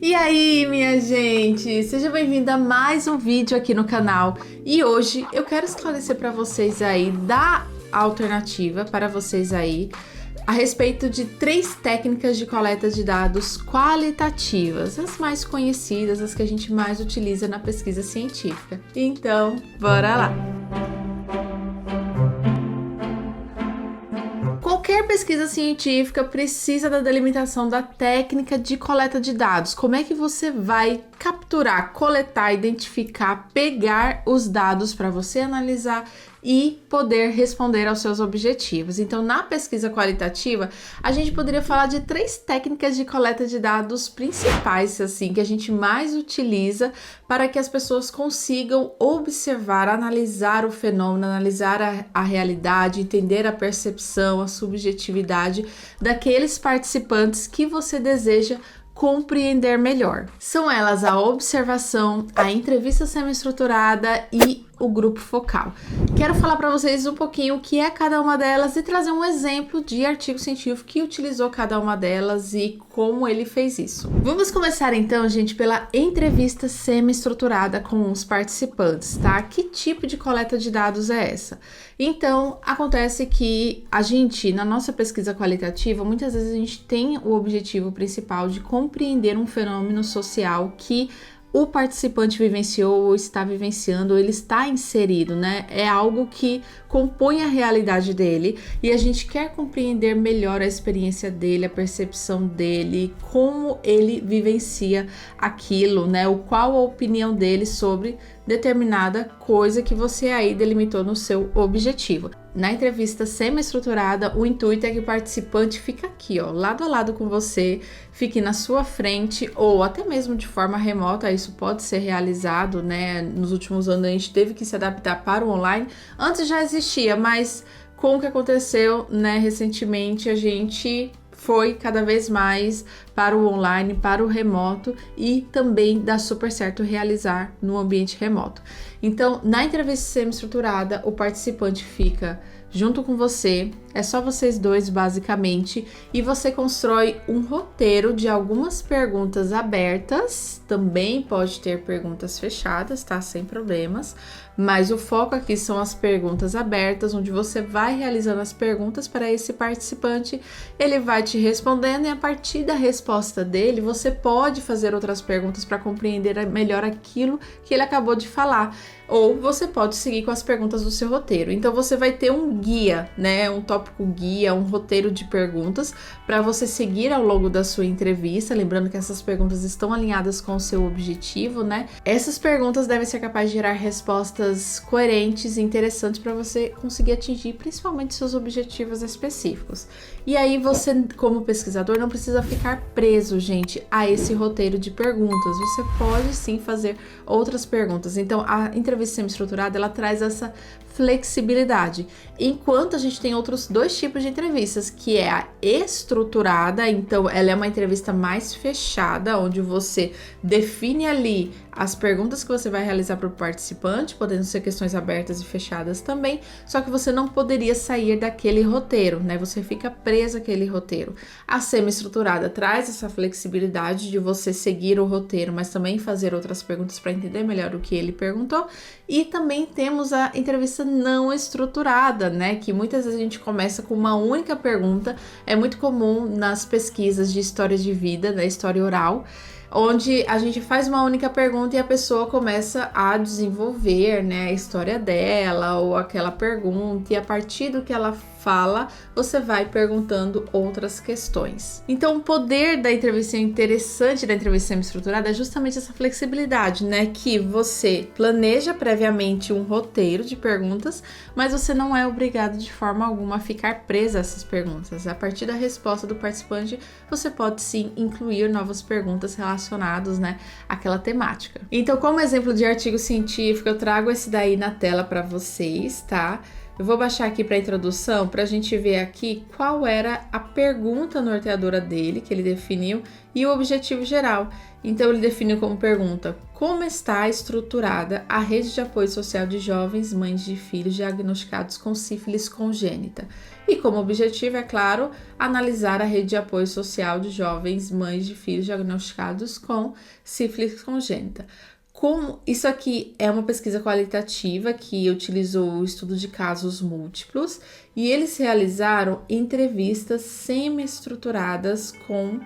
E aí, minha gente, seja bem-vinda a mais um vídeo aqui no canal. E hoje eu quero esclarecer para vocês aí, dar alternativa para vocês aí a respeito de 3 técnicas de coleta de dados qualitativas, as mais conhecidas, as que a gente mais utiliza na pesquisa científica. Então, bora lá! Qualquer pesquisa científica precisa da delimitação da técnica de coleta de dados. Como é que você vai capturar, coletar, identificar, pegar os dados para você analisar e poder responder aos seus objetivos. Então, na pesquisa qualitativa, a gente poderia falar de 3 técnicas de coleta de dados principais, assim, que a gente mais utiliza para que as pessoas consigam observar, analisar o fenômeno, analisar a realidade, entender a percepção, a subjetividade daqueles participantes que você deseja compreender melhor. São elas a observação, a entrevista semi-estruturada e o grupo focal. Quero falar para vocês um pouquinho o que é cada uma delas e trazer um exemplo de artigo científico que utilizou cada uma delas e como ele fez isso. Vamos começar então, gente, pela entrevista semi-estruturada com os participantes, tá? Que tipo de coleta de dados é essa? Então, acontece que a gente, na nossa pesquisa qualitativa, muitas vezes a gente tem o objetivo principal de compreender um fenômeno social que o participante vivenciou ou está vivenciando, ou ele está inserido, né? É algo que compõe a realidade dele e a gente quer compreender melhor a experiência dele, a percepção dele, como ele vivencia aquilo, né? O qual a opinião dele sobre determinada coisa que você aí delimitou no seu objetivo. Na entrevista semi-estruturada, o intuito é que o participante fique aqui, ó, lado a lado com você, fique na sua frente ou até mesmo de forma remota, isso pode ser realizado, né? Nos últimos anos a gente teve que se adaptar para o online, antes já existia, mas com o que aconteceu, né, recentemente, a gente foi cada vez mais para o online, para o remoto e também dá super certo realizar no ambiente remoto. Então, na entrevista semi-estruturada, o participante fica junto com você, é só vocês dois basicamente, e você constrói um roteiro de algumas perguntas abertas, também pode ter perguntas fechadas, tá? Sem problemas, mas o foco aqui são as perguntas abertas, onde você vai realizando as perguntas para esse participante, ele vai te respondendo e a partir da resposta dele, você pode fazer outras perguntas para compreender melhor aquilo que ele acabou de falar. Ou você pode seguir com as perguntas do seu roteiro. Então você vai ter um guia, né? Um tópico guia, um roteiro de perguntas para você seguir ao longo da sua entrevista. Lembrando que essas perguntas estão alinhadas com o seu objetivo, né? Essas perguntas devem ser capazes de gerar respostas coerentes e interessantes para você conseguir atingir principalmente seus objetivos específicos. E aí você, como pesquisador, não precisa ficar preso, gente, a esse roteiro de perguntas. Você pode sim fazer outras perguntas. Então a entrevista semi-estruturada, ela traz essa flexibilidade. Enquanto a gente tem outros 2 tipos de entrevistas, que é a estruturada, então ela é uma entrevista mais fechada, onde você define ali as perguntas que você vai realizar para o participante, podendo ser questões abertas e fechadas também, só que você não poderia sair daquele roteiro, né? Você fica preso àquele roteiro. A semi-estruturada traz essa flexibilidade de você seguir o roteiro, mas também fazer outras perguntas para entender melhor o que ele perguntou. E também temos a entrevista não estruturada, né? Que muitas vezes a gente começa com uma única pergunta. É muito comum nas pesquisas de história de vida, da história oral, onde a gente faz uma única pergunta e a pessoa começa a desenvolver, né, a história dela ou aquela pergunta, e a partir do que ela fala, você vai perguntando outras questões. Então, o poder da entrevista interessante da entrevista semi-estruturada é justamente essa flexibilidade, né, que você planeja previamente um roteiro de perguntas, mas você não é obrigado de forma alguma a ficar presa a essas perguntas. A partir da resposta do participante, você pode sim incluir novas perguntas relacionadas, né, àquela temática. Então, como exemplo de artigo científico, eu trago esse daí na tela para vocês, tá? Eu vou baixar aqui para a introdução para a gente ver aqui qual era a pergunta norteadora dele, que ele definiu, e o objetivo geral. Então, ele definiu como pergunta: como está estruturada a rede de apoio social de jovens mães de filhos diagnosticados com sífilis congênita? E como objetivo, é claro, analisar a rede de apoio social de jovens mães de filhos diagnosticados com sífilis congênita. Isso aqui é uma pesquisa qualitativa que utilizou o estudo de casos múltiplos e eles realizaram entrevistas semi-estruturadas com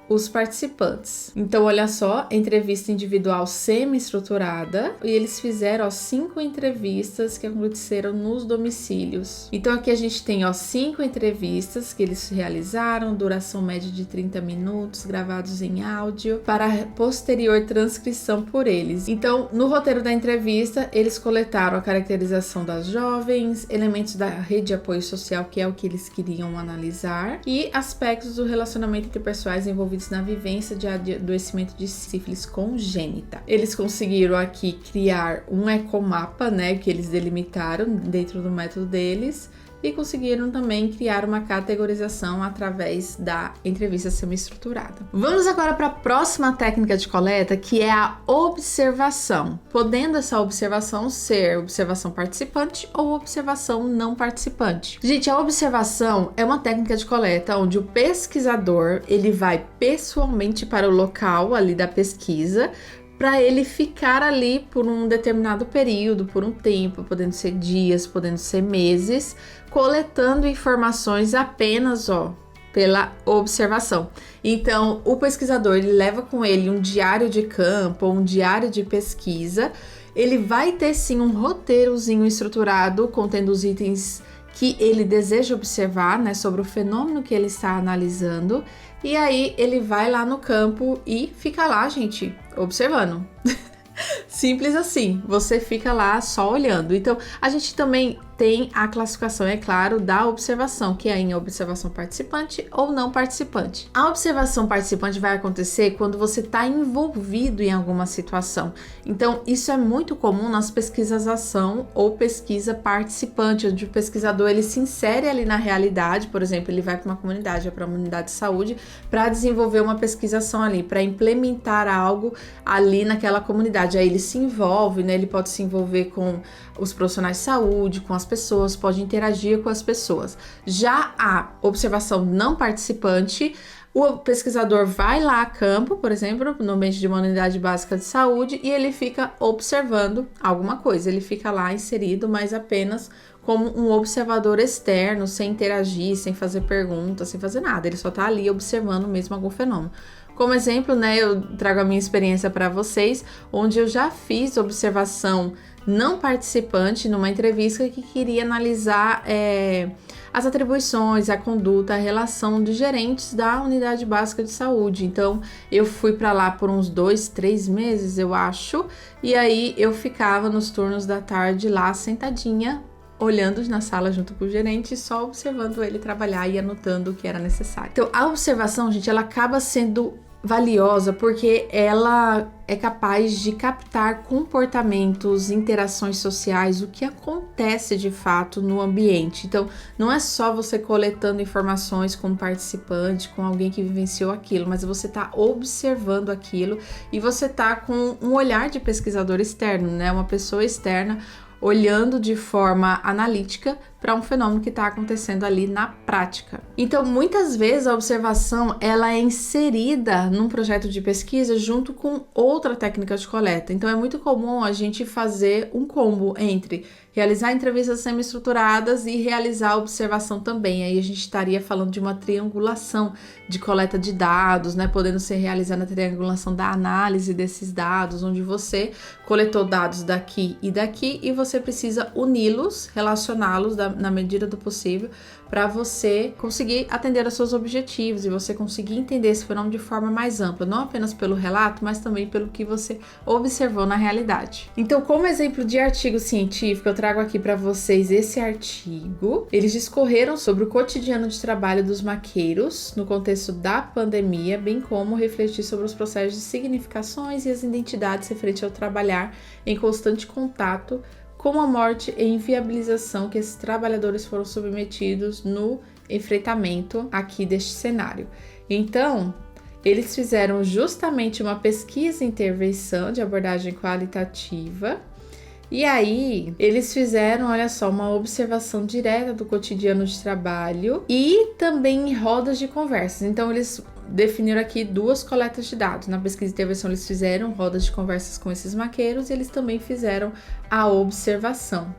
os participantes. Então, olha só, entrevista individual semi-estruturada, e eles fizeram 5 entrevistas que aconteceram nos domicílios. Então, aqui a gente tem 5 entrevistas que eles realizaram, duração média de 30 minutos, gravados em áudio, para posterior transcrição por eles. Então, no roteiro da entrevista, eles coletaram a caracterização das jovens, elementos da rede de apoio social, que é o que eles queriam analisar, e aspectos do relacionamento interpessoais envolvidos na vivência de adoecimento de sífilis congênita. Eles conseguiram aqui criar um ecomapa, né, que eles delimitaram dentro do método deles, e conseguiram também criar uma categorização através da entrevista semi-estruturada. Vamos agora para a próxima técnica de coleta, que é a observação, podendo essa observação ser observação participante ou observação não participante. Gente, a observação é uma técnica de coleta onde o pesquisador ele vai pessoalmente para o local ali da pesquisa, para ele ficar ali por um determinado período, por um tempo, podendo ser dias, podendo ser meses, coletando informações apenas, pela observação. Então, o pesquisador, ele leva com ele um diário de campo, um diário de pesquisa, ele vai ter sim um roteirozinho estruturado, contendo os itens que ele deseja observar, né, sobre o fenômeno que ele está analisando, e aí ele vai lá no campo e fica lá, gente, observando. Simples assim, você fica lá só olhando. Então, a gente também tem a classificação, é claro, da observação, que é em observação participante ou não participante. A observação participante vai acontecer quando você está envolvido em alguma situação. Então, isso é muito comum nas pesquisas ação ou pesquisa participante, onde o pesquisador ele se insere ali na realidade. Por exemplo, ele vai para uma comunidade, para uma unidade de saúde, para desenvolver uma pesquisação ali, para implementar algo ali naquela comunidade. Aí ele se envolve, né? Ele pode se envolver com os profissionais de saúde, com as pessoas, pode interagir com as pessoas. Já a observação não participante, o pesquisador vai lá a campo, por exemplo, no ambiente de uma unidade básica de saúde, e ele fica observando alguma coisa. Ele fica lá inserido, mas apenas como um observador externo, sem interagir, sem fazer perguntas, sem fazer nada. Ele só tá ali observando mesmo algum fenômeno. Como exemplo, né, eu trago a minha experiência para vocês, onde eu já fiz observação não participante numa entrevista que queria analisar as atribuições, a conduta, a relação de gerentes da unidade básica de saúde. Então, eu fui para lá por uns 2, 3 meses, eu acho, e aí eu ficava nos turnos da tarde lá sentadinha, olhando na sala junto com o gerente, só observando ele trabalhar e anotando o que era necessário. Então, a observação, gente, ela acaba sendo valiosa porque ela é capaz de captar comportamentos, interações sociais, o que acontece de fato no ambiente. Então, não é só você coletando informações como participante, com alguém que vivenciou aquilo, mas você está observando aquilo e você está com um olhar de pesquisador externo, né? Uma pessoa externa olhando de forma analítica para um fenômeno que está acontecendo ali na prática. Então, muitas vezes a observação ela é inserida num projeto de pesquisa junto com outra técnica de coleta. Então, é muito comum a gente fazer um combo entre realizar entrevistas semi-estruturadas e realizar a observação também. Aí a gente estaria falando de uma triangulação de coleta de dados, né? Podendo ser realizada a triangulação da análise desses dados, onde você coletou dados daqui e você precisa uni-los, relacioná-los na medida do possível, para você conseguir atender aos seus objetivos e você conseguir entender esse fenômeno de forma mais ampla, não apenas pelo relato, mas também pelo que você observou na realidade. Então, como exemplo de artigo científico, eu trago aqui para vocês esse artigo. Eles discorreram sobre o cotidiano de trabalho dos maqueiros no contexto da pandemia, bem como refletir sobre os processos de significações e as identidades referentes ao trabalhar em constante contato com a morte e inviabilização que esses trabalhadores foram submetidos no enfrentamento aqui deste cenário. Então, eles fizeram justamente uma pesquisa e intervenção de abordagem qualitativa. E aí, eles fizeram, olha só, uma observação direta do cotidiano de trabalho e também rodas de conversas. Então, eles definiram aqui 2 coletas de dados. Na pesquisa e intervenção, eles fizeram rodas de conversas com esses maqueiros e eles também fizeram a observação.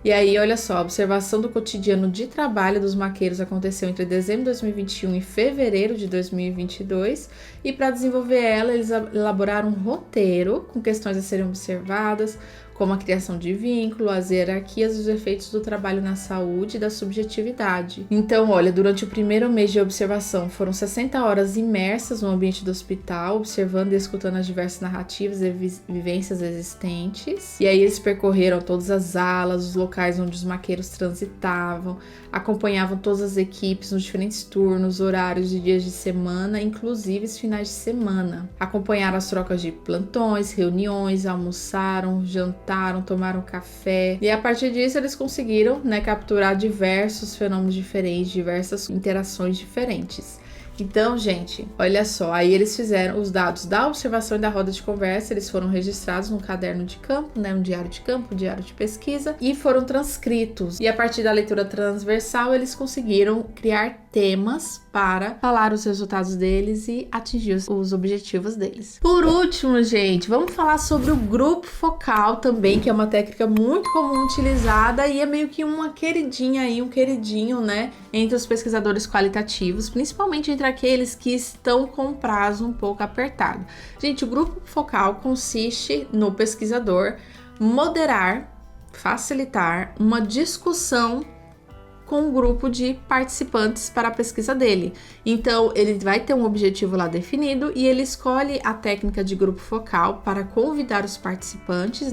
E aí, olha só, a observação do cotidiano de trabalho dos maqueiros aconteceu entre dezembro de 2021 e fevereiro de 2022. E para desenvolver ela, eles elaboraram um roteiro com questões a serem observadas, como a criação de vínculo, as hierarquias e os efeitos do trabalho na saúde e da subjetividade. Então, olha, durante o primeiro mês de observação, foram 60 horas imersas no ambiente do hospital, observando e escutando as diversas narrativas e vivências existentes. E aí eles percorreram todas as alas, os locais onde os maqueiros transitavam, acompanhavam todas as equipes nos diferentes turnos, horários e dias de semana, inclusive os finais de semana. Acompanharam as trocas de plantões, reuniões, almoçaram, jantaram, tomaram café. E a partir disso eles conseguiram, capturar diversos fenômenos diferentes, diversas interações diferentes. Então, gente, olha só, aí eles fizeram os dados da observação e da roda de conversa, eles foram registrados num caderno de campo, um diário de campo, um diário de pesquisa, e foram transcritos. E a partir da leitura transversal, eles conseguiram criar temas para falar os resultados deles e atingir os objetivos deles. Por último, gente, vamos falar sobre o grupo focal também, que é uma técnica muito comum utilizada e é meio que uma queridinha aí, um queridinho, entre os pesquisadores qualitativos, principalmente entre aqueles que estão com prazo um pouco apertado. Gente, o grupo focal consiste no pesquisador moderar, facilitar uma discussão com um grupo de participantes para a pesquisa dele. Então, ele vai ter um objetivo lá definido e ele escolhe a técnica de grupo focal para convidar os participantes,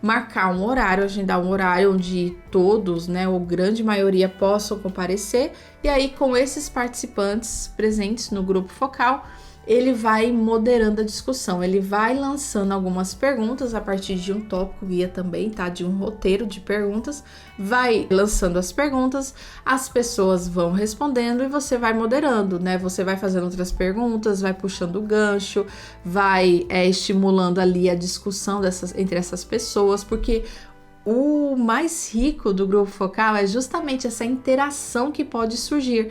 marcar um horário, agendar um horário onde todos, ou grande maioria possam comparecer. E aí, com esses participantes presentes no grupo focal, ele vai moderando a discussão, ele vai lançando algumas perguntas a partir de um tópico guia também, de um roteiro de perguntas, vai lançando as perguntas, as pessoas vão respondendo e você vai moderando, Você vai fazendo outras perguntas, vai puxando o gancho, vai estimulando ali a discussão entre essas pessoas, porque o mais rico do grupo focal é justamente essa interação que pode surgir.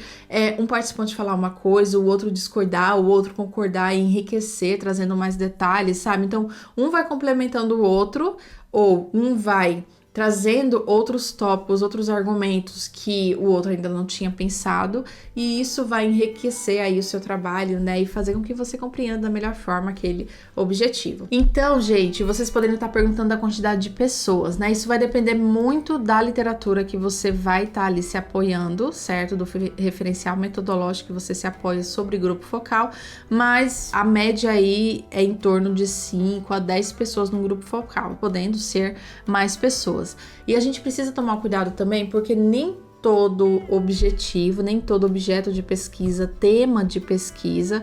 Um participante falar uma coisa, o outro discordar, o outro concordar e enriquecer, trazendo mais detalhes, sabe? Então, um vai complementando o outro, ou um vai trazendo outros tópicos, outros argumentos que o outro ainda não tinha pensado, e isso vai enriquecer aí o seu trabalho, e fazer com que você compreenda da melhor forma aquele objetivo. Então, gente, vocês poderiam estar perguntando da quantidade de pessoas, Isso vai depender muito da literatura que você vai estar ali se apoiando, certo? Do referencial metodológico que você se apoia sobre grupo focal, mas a média aí é em torno de 5 a 10 pessoas no grupo focal, podendo ser mais pessoas. E a gente precisa tomar cuidado também, porque nem todo objetivo, nem todo objeto de pesquisa, tema de pesquisa,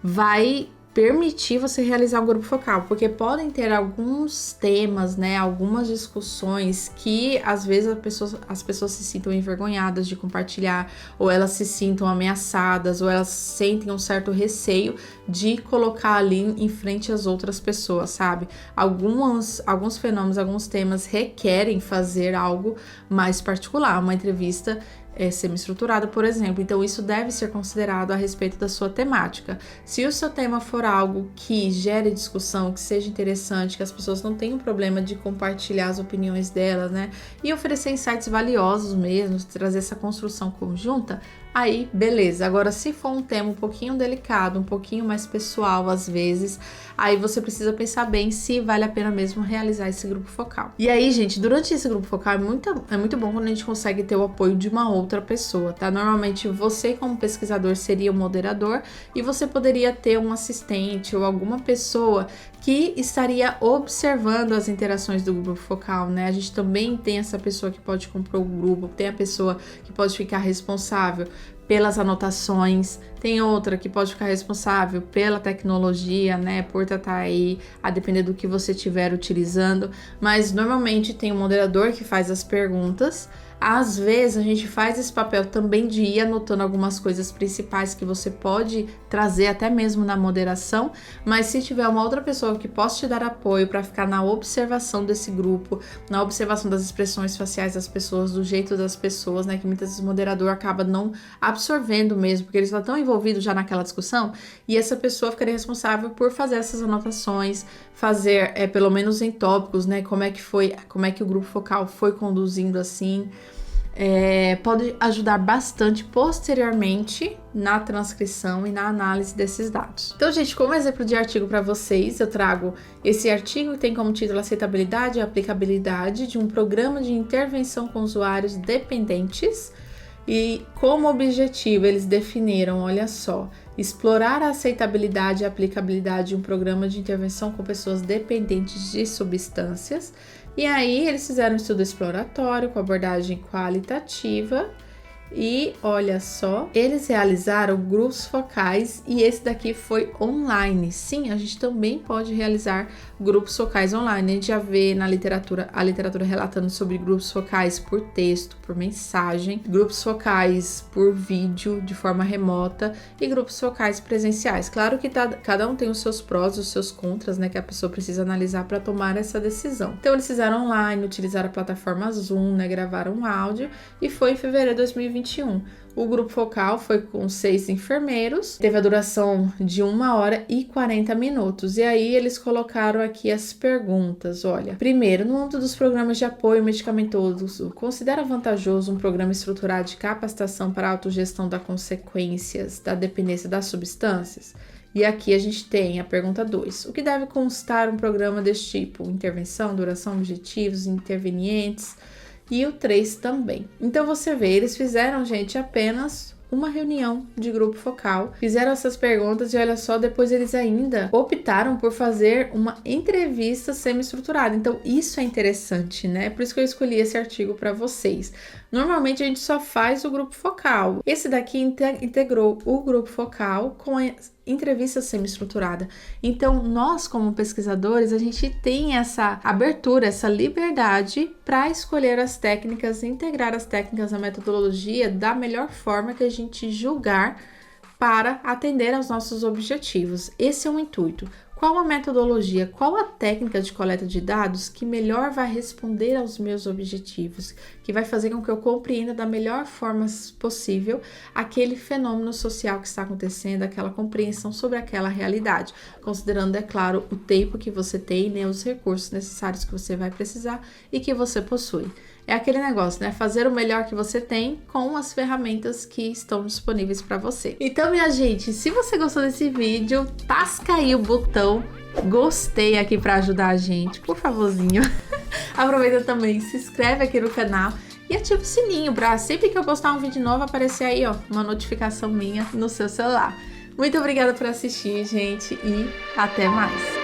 vai permitir você realizar um grupo focal, porque podem ter alguns temas, algumas discussões que às vezes as pessoas se sintam envergonhadas de compartilhar, ou elas se sintam ameaçadas, ou elas sentem um certo receio de colocar ali em frente às outras pessoas, sabe? Alguns fenômenos, alguns temas requerem fazer algo mais particular, uma entrevista semi-estruturada, por exemplo. Então, isso deve ser considerado a respeito da sua temática. Se o seu tema for algo que gere discussão, que seja interessante, que as pessoas não tenham problema de compartilhar as opiniões delas, e oferecer insights valiosos mesmo, trazer essa construção conjunta, aí, beleza. Agora, se for um tema um pouquinho delicado, um pouquinho mais pessoal, às vezes, aí você precisa pensar bem se vale a pena mesmo realizar esse grupo focal. E aí, gente, durante esse grupo focal é muito bom quando a gente consegue ter o apoio de uma outra pessoa, tá? Normalmente, você como pesquisador seria o moderador e você poderia ter um assistente ou alguma pessoa que estaria observando as interações do grupo focal, A gente também tem essa pessoa que pode compor o grupo, tem a pessoa que pode ficar responsável pelas anotações, tem outra que pode ficar responsável pela tecnologia, né, por tratar aí, a depender do que você estiver utilizando, mas normalmente tem um moderador que faz as perguntas. Às vezes a gente faz esse papel também de ir anotando algumas coisas principais que você pode trazer até mesmo na moderação, mas se tiver uma outra pessoa que possa te dar apoio para ficar na observação desse grupo, na observação das expressões faciais das pessoas, do jeito das pessoas, né, que muitas vezes o moderador acaba não absorvendo mesmo, porque eles estão tão envolvidos já naquela discussão, e essa pessoa ficaria responsável por fazer essas anotações, fazer pelo menos em tópicos, né, como é que o grupo focal foi conduzindo assim. Pode ajudar bastante posteriormente na transcrição e na análise desses dados. Então, gente, como exemplo de artigo para vocês, eu trago esse artigo que tem como título Aceitabilidade e Aplicabilidade de um Programa de Intervenção com Usuários Dependentes. E como objetivo eles definiram, olha só, explorar a aceitabilidade e aplicabilidade de um programa de intervenção com pessoas dependentes de substâncias. E aí eles fizeram um estudo exploratório com abordagem qualitativa e olha só, eles realizaram grupos focais e esse daqui foi online. Sim, a gente também pode realizar grupos focais online. A gente já vê na literatura, a literatura relatando sobre grupos focais por texto, por mensagem, grupos focais por vídeo de forma remota e grupos focais presenciais. Claro que cada um tem os seus prós e os seus contras, né, que a pessoa precisa analisar para tomar essa decisão. Então eles fizeram online, utilizaram a plataforma Zoom, né, gravaram um áudio e foi em fevereiro de 2021. O grupo focal foi com 6 enfermeiros, teve a duração de 1h40 minutos. E aí eles colocaram aqui as perguntas. Olha, primeiro, no âmbito dos programas de apoio medicamentoso, considera vantajoso um programa estruturado de capacitação para a autogestão das consequências da dependência das substâncias? E aqui a gente tem a pergunta 2. O que deve constar um programa desse tipo? Intervenção, duração, objetivos, intervenientes... E o 3 também. Então você vê, eles fizeram, gente, apenas uma reunião de grupo focal, fizeram essas perguntas e olha só, depois eles ainda optaram por fazer uma entrevista semi-estruturada. Então isso é interessante, né? Por isso que eu escolhi esse artigo para vocês. Normalmente a gente só faz o grupo focal. Esse daqui integrou o grupo focal com a entrevista semi-estruturada. Então, nós como pesquisadores, a gente tem essa abertura, essa liberdade para escolher as técnicas, integrar as técnicas à metodologia da melhor forma que a gente julgar para atender aos nossos objetivos. Esse é o intuito. Qual a metodologia, qual a técnica de coleta de dados que melhor vai responder aos meus objetivos, que vai fazer com que eu compreenda da melhor forma possível aquele fenômeno social que está acontecendo, aquela compreensão sobre aquela realidade, considerando, é claro, o tempo que você tem, né, os recursos necessários que você vai precisar e que você possui. É aquele negócio, né? Fazer o melhor que você tem com as ferramentas que estão disponíveis para você. Então, minha gente, se você gostou desse vídeo, tasca aí o botão gostei aqui para ajudar a gente, por favorzinho. Aproveita também, se inscreve aqui no canal e ativa o sininho para sempre que eu postar um vídeo novo aparecer aí, ó, uma notificação minha no seu celular. Muito obrigada por assistir, gente, e até mais!